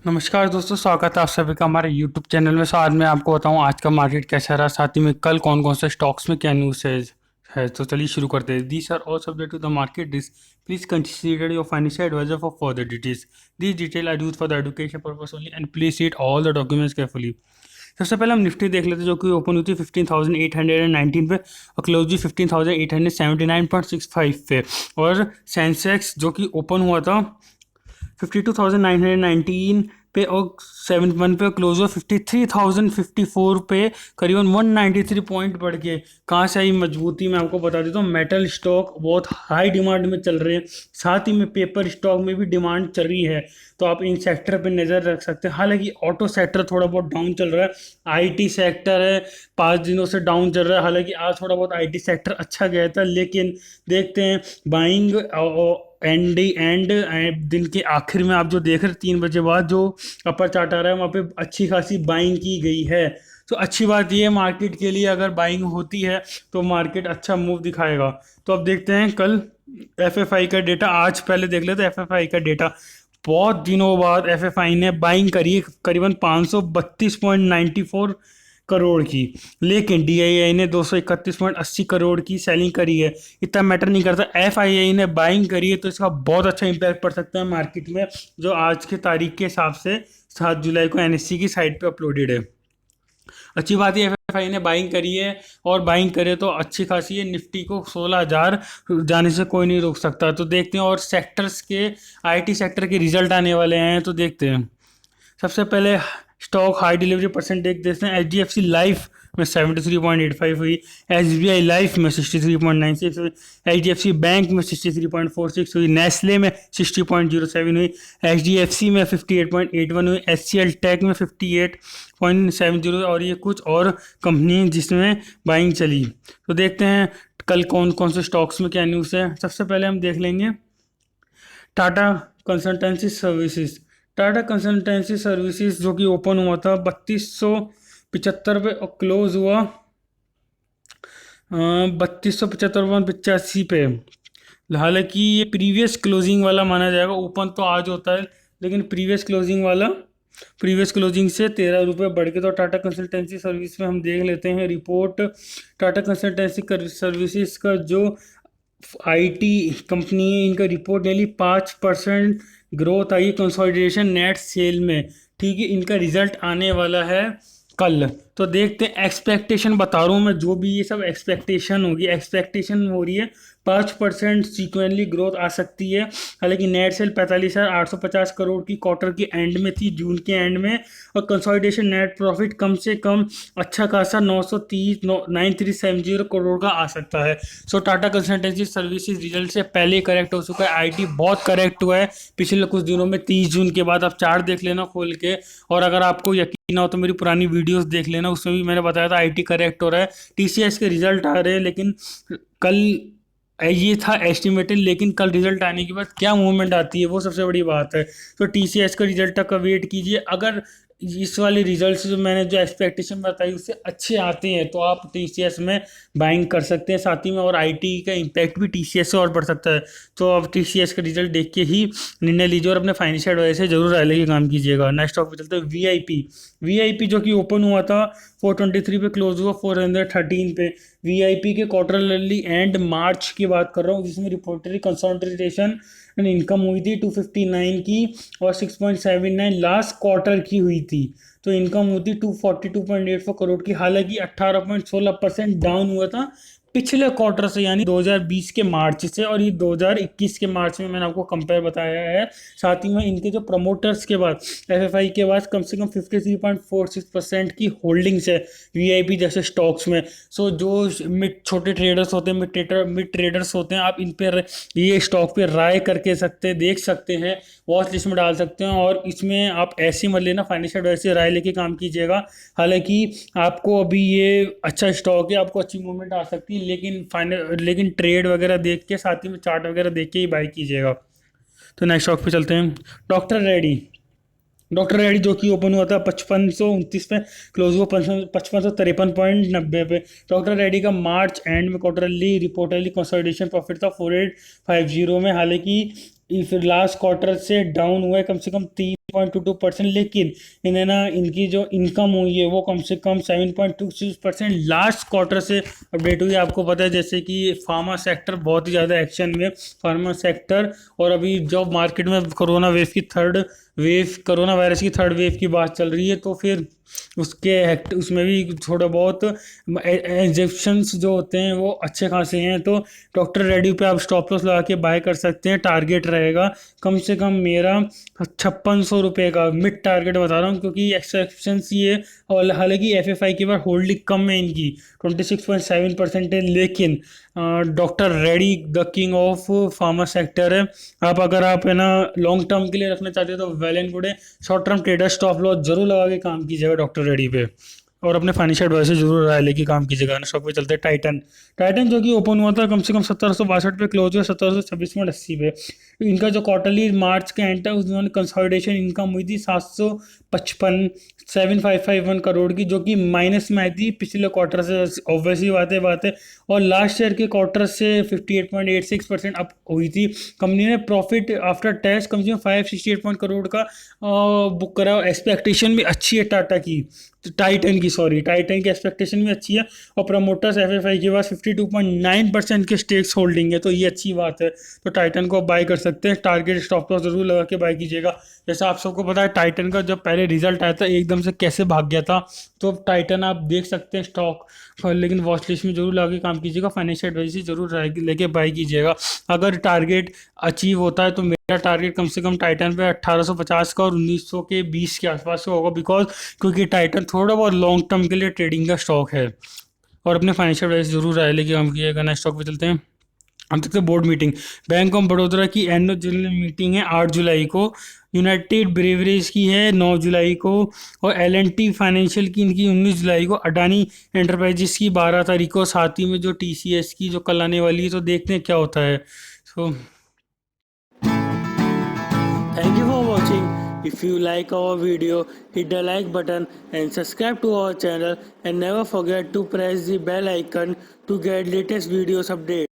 नमस्कार दोस्तों, स्वागत है आप सभी का हमारे YouTube चैनल में। आज मैं आपको बताऊं आज का मार्केट कैसा रहा, साथ ही में कल कौन कौन से स्टॉक्स में क्या न्यूज़ है। तो चलिए शुरू करते हैं। These are all subject to the market risk. Please consider your financial advisor for further details. This detail are use for the education purpose only and please read all the documents carefully. सबसे पहले हम Nifty देख लेते हैं, जो कि open हुई थी 15,819 पे और क्लोज हुई 15,879.65 पे। और सेंसेक्स जो कि ओपन हुआ था 52,919 पे और 71 पे क्लोज हुआ 53,054 पे, करीबन 193 पॉइंट बढ़ के। कहाँ से आई मजबूती, मैं आपको बता देता हूँ। मेटल स्टॉक बहुत हाई डिमांड में चल रहे हैं, साथ ही में पेपर स्टॉक में भी डिमांड चल रही है, तो आप इन सेक्टर पे नज़र रख सकते हैं। हालांकि ऑटो सेक्टर थोड़ा बहुत डाउन चल रहा है, आईटी सेक्टर है 5 दिनों से डाउन चल रहा है। हालांकि आज थोड़ा बहुत आईटी सेक्टर अच्छा गया था, लेकिन देखते हैं बाइंग एंड दिन के आखिर में आप जो देख रहे हैं 3 बजे बाद जो अपर चार्ट आ रहा है, वहाँ पे अच्छी खासी बाइंग की गई है। तो अच्छी बात ये है मार्केट के लिए, अगर बाइंग होती है तो मार्केट अच्छा मूव दिखाएगा। तो अब देखते हैं कल एफएफआई का डेटा। आज पहले देख लेते हैं एफएफआई का डेटा। बहुत दिनों बाद एफएफआई ने बाइंग करी है, करीबन 532.94 करोड़ की। लेकिन डीआईआई ने 231.80 करोड़ की सेलिंग करी है। इतना मैटर नहीं करता, एफआईआई ने बाइंग करी है तो इसका बहुत अच्छा इंपैक्ट पड़ सकता है मार्केट में, जो आज के तारीख के हिसाब से 7 जुलाई को एनएससी की साइट पे अपलोडेड है। अच्छी बात है एफआई ने बाइंग करी है, और बाइंग करे तो अच्छी खासी है। निफ्टी को 16,000 जाने से कोई नहीं रोक सकता। तो देखते हैं, और सेक्टर्स के आईटी सेक्टर के रिजल्ट आने वाले हैं, तो देखते हैं। सबसे पहले स्टॉक हाई डिलीवरी परसेंटेज देखते हैं। H D F C life में 73.85 हुई, एस बी आई लाइफ में 63.96 हुई, H D F C bank में 63.46 हुई, नेस्ले में 60.07 हुई, एच डी एफ सी में 58.81 हुई, एच सी एल टेक में 58.70। और ये कुछ और कंपनी जिसमें बाइंग चली। तो देखते हैं कल कौन कौन से स्टॉक्स में क्या न्यूज़ है। सबसे पहले हम देख लेंगे Tata consultancy services. Tata consultancy services जो कि ओपन हुआ था 3275 पे और क्लोज हुआ 3275.85 पे। हालांकि ये प्रीवियस क्लोजिंग वाला माना जाएगा, ओपन तो आज होता है, लेकिन प्रीवियस क्लोजिंग से 13 रुपये बढ़ के। तो टाटा कंसल्टेंसी सर्विस में हम देख लेते हैं रिपोर्ट। टाटा कंसल्टेंसी सर्विसेज का जो आईटी कंपनी है, इनका रिपोर्ट डेली 5% ग्रोथ आई कंसोलिडेशन नेट सेल में। ठीक है, इनका रिजल्ट आने वाला है कल। तो देखते हैं, एक्सपेक्टेशन बता रहा हूँ मैं, जो भी ये सब एक्सपेक्टेशन होगी, एक्सपेक्टेशन हो रही है 5% सीक्वेंटली ग्रोथ आ सकती है। हालांकि नेट सेल 45,850 करोड़ की क्वार्टर के एंड में थी, जून के एंड में। और कंसोलिडेशन नेट प्रॉफिट कम से कम अच्छा खासा 930 करोड़ का आ सकता है। सो टाटा कंसल्टेंसी सर्विसेज रिजल्ट से पहले करेक्ट हो चुका है, आईटी बहुत करेक्ट हुआ है पिछले कुछ दिनों में। 30 जून के बाद आप चार्ट देख लेना खोल के, और अगर आपको यकीन ना हो तो मेरी पुरानी वीडियोस देख लेना, उसमें भी मैंने बताया था आईटी करेक्ट हो रहा है। टीसीएस के रिजल्ट आ रहे हैं, लेकिन कल ये था एस्टिमेटेड, लेकिन कल रिजल्ट आने के बाद क्या मूवमेंट आती है वो सबसे बड़ी बात है। तो टीसीएस का रिजल्ट तक का वेट कीजिए। अगर इस वाले रिजल्ट जो मैंने जो एक्सपेक्टेशन बताई उससे अच्छे आते हैं तो आप टीसीएस में बाइंग कर सकते हैं साथ ही में, और आईटी का इम्पैक्ट भी टीसीएस से और बढ़ सकता है। तो अब टीसीएस का रिजल्ट देख के ही निर्णय लीजिए, और अपने फाइनेंशियल एडवाइस से जरूर राय लेके काम कीजिएगा। नेक्स्ट टॉपिक पे चलते हैं, वीआईपी। वीआईपी जो कि ओपन हुआ था 423 पे, क्लोज हुआ 413 पे। वीआईपी के क्वार्टरली एंड मार्च की बात कर रहा हूँ, जिसमें रिपोर्टरी कंसोलिडेशन इनकम हुई थी 259 की, और 6.79 लास्ट क्वार्टर की हुई थी। तो इनकम हुई थी 242.84 करोड़ की। हालांकि 18.16% डाउन हुआ था पिछले क्वार्टर से, यानी 2020 के मार्च से, और ये 2021 के मार्च में मैंने आपको कंपेयर बताया है। साथ ही में इनके जो प्रमोटर्स के बाद एफएफआई के बाद कम से कम 53.46% की होल्डिंग्स है वीआईपी जैसे स्टॉक्स में। सो जो मिड छोटे ट्रेडर्स होते हैं, मिड ट्रेडर्स होते हैं, आप इन पर ये स्टॉक पे राय करके देख सकते हैं, वॉच लिस्ट में डाल सकते हैं। और इसमें आप ऐसे मत लेना, फाइनेंशियल एडवाइस से राय लेके काम कीजिएगा। हालांकि आपको अभी ये अच्छा स्टॉक है, आपको अच्छी मूवमेंट आ सकती है, लेकिन ट्रेड वगैरह देख के, साथ ही में चार्ट वगैरह देख के ही बाई कीजिएगा। तो नेक्स्ट स्टॉक पे चलते हैं, डॉक्टर रेड्डी। डॉक्टर रेड्डी जो कि ओपन हुआ था 5529 पे, क्लोज हुआ 5553.90 पे। डॉक्टर रेड्डी का मार्च एंड में क्वार्टरली रिपोर्टरली कंसोलिडेशन प्रॉफिट था 4850 में। हालांकि फिर लास्ट क्वार्टर से डाउन हुआ है कम से कम 3 0.22%, लेकिन इन्हें ना इनकी जो इनकम हुई है वो कम से कम 7.26% लास्ट क्वार्टर से अपडेट हुई है। आपको पता है जैसे कि फार्मा सेक्टर बहुत ही ज़्यादा एक्शन में, फार्मा सेक्टर, और अभी जो मार्केट में कोरोना वायरस की थर्ड वेव की बात चल रही है, तो फिर उसमें भी थोड़ा बहुत इंजेक्शंस जो होते हैं वो अच्छे खासे हैं। तो डॉक्टर रेड्डी पे आप स्टॉप लॉस लगा के बाय कर सकते हैं। टारगेट रहेगा कम से कम मेरा 5600 रुपये का, मिड टारगेट बता रहा हूँ, क्योंकि एक्सेप्शंस ये, और हालांकि एफएफआई के बाद होल्डिंग कम है इनकी 26.7% है, लेकिन doctor Reddy the king of pharma sector है। अगर आप है ना लॉन्ग टर्म के लिए रखना चाहते हो तो वेल एंड गुड है। Short term trader stop loss जरूर लगा के काम कीजिएगा डॉक्टर रेड्डी पे, और अपने फाइनेंशियल एडवाइस से जरूर राय लेके काम कीजिएगा। स्टॉक पे चलते हैं टाइटन। टाइटन जो कि ओपन हुआ था कम से कम 1762 पे, क्लोज हुआ 1726.80 पे। इनका जो क्वार्टरली मार्च का एंड था उसमें कंसोलिडेशन इनकम हुई थी 755 करोड़ की, जो कि माइनस में आई थी पिछले क्वार्टर से, ऑब्वियसली बात है। और लास्ट ईयर के क्वार्टर से 58.86% अप हुई थी। कंपनी ने प्रॉफिट आफ्टर टैक्स कम से कम 568 करोड़ का बुक करा। एक्सपेक्टेशन भी अच्छी है टाइटन की एक्सपेक्टेशन भी अच्छी है, और प्रमोटर्स एफएफआई के पास 52.9% के स्टेक्स होल्डिंग है, तो ये अच्छी बात है। तो टाइटन को बाय कर सकते हैं। टारगेट स्टॉप लॉस जरूर लगा के बाय कीजिएगा। जैसा आप सबको पता है टाइटन का जब पहले रिजल्ट आया था एकदम से कैसे भाग गया था, तो टाइटन आप देख सकते हैं स्टॉक, लेकिन वॉच लिस्ट में जरूर लगा के काम कीजिएगा। फाइनेंशियल एडवाइस जरूर लेके बाय कीजिएगा। अगर टारगेट अचीव होता है तो मेरा टारगेट कम से कम टाइटन पे 1850 का और 1900 के 20 के आसपास का होगा, क्योंकि टाइटन थोड़ा बहुत लॉन्ग टर्म के लिए ट्रेडिंग का स्टॉक है। और अपने फाइनेंशियल एडवाइस जरूर राय लेके काम किएगा। नेक्स्ट स्टॉक पे चलते हैं। हम तक board meeting, bank of Baroda की एनुअल जनरल मीटिंग है 8 जुलाई को, यूनाइटेड ब्रेवरीज की है 9 जुलाई को, और एल&टी फाइनेंशियल की इनकी 19 जुलाई को, अडानी एंटरप्राइजेस की 12 तारीख को, साथ ही में जो टीसीएस की जो कल आने वाली है, तो देखते हैं क्या होता है। So thank you for watching. If you like our video, hit the like button and subscribe to our channel, and never forget to press the bell icon to get latest videos update.